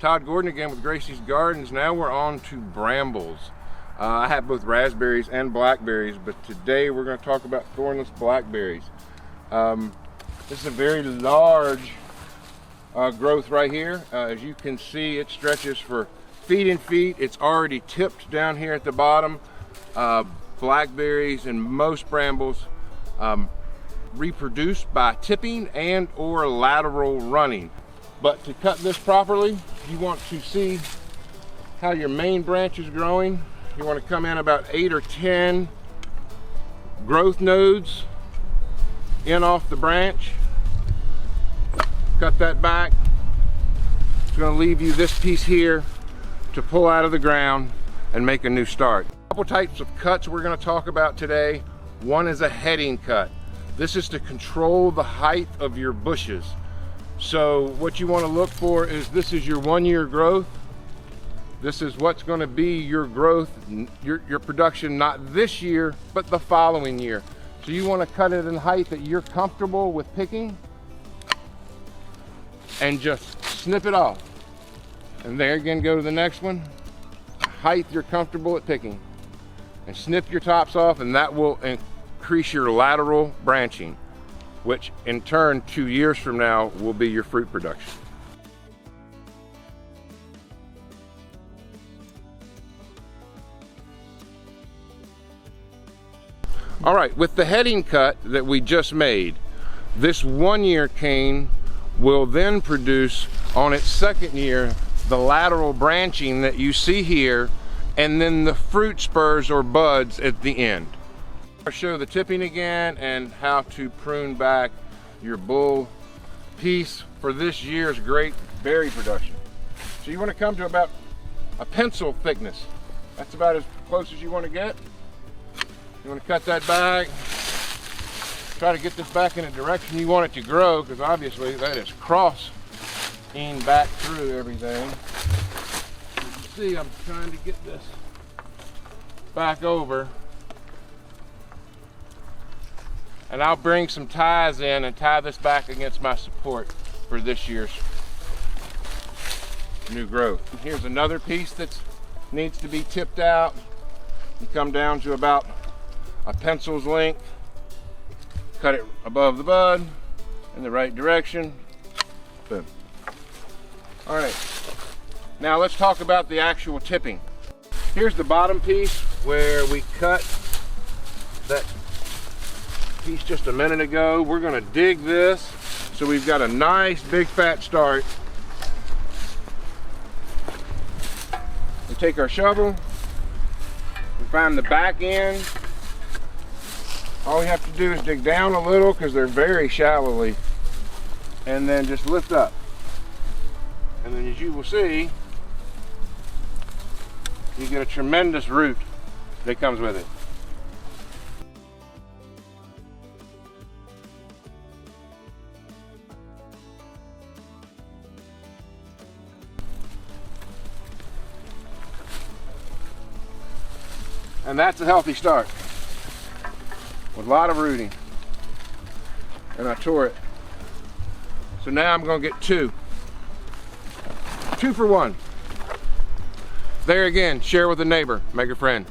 Todd Gordon again with Gracie's Gardens. Now we're on to brambles. I have both raspberries and blackberries, but today we're going to talk about thornless blackberries. This is a very large growth right here. As you can see, it stretches for feet and feet. It's already tipped down here at the bottom. Blackberries and most brambles reproduce by tipping and or lateral running. But to cut this properly, you want to see how your main branch is growing. You want to come in about 8 or 10 growth nodes in off the branch. Cut that back. It's going to leave you this piece here to pull out of the ground and make a new start. A couple types of cuts we're going to talk about today. One is a heading cut. This is to control the height of your bushes. So what you want to look for is, this is your 1 year growth. This is what's going to be your growth, your production, not this year, but the following year. So you want to cut it in height that you're comfortable with picking and just snip it off. And there again, go to the next one. Height you're comfortable at picking. And snip your tops off, and that will increase your lateral branching, which in turn 2 years from now will be your fruit production. All right, with the heading cut that we just made, this 1 year cane will then produce on its second year the lateral branching that you see here, and then the fruit spurs or buds at the end. I'll show the tipping again and how to prune back your bull piece for this year's great berry production. So you want to come to about a pencil thickness. That's about as close as you want to get. You want to cut that back. Try to get this back in a direction you want it to grow, because obviously that is crossing back through everything. You can see I'm trying to get this back over. And I'll bring some ties in and tie this back against my support for this year's new growth. Here's another piece that needs to be tipped out. You come down to about a pencil's length, cut it above the bud in the right direction. Boom. All right, now let's talk about the actual tipping. Here's the bottom piece where we cut that piece just a minute ago. We're going to dig this so we've got a nice big fat start. We take our shovel, we find the back end. All we have to do is dig down a little, because they're very shallowly, and then just lift up. And then, as you will see, you get a tremendous root that comes with it. And that's a healthy start with a lot of rooting. And I tore it. So now I'm going to get 2 for 1. There again, share with a neighbor, make a friend.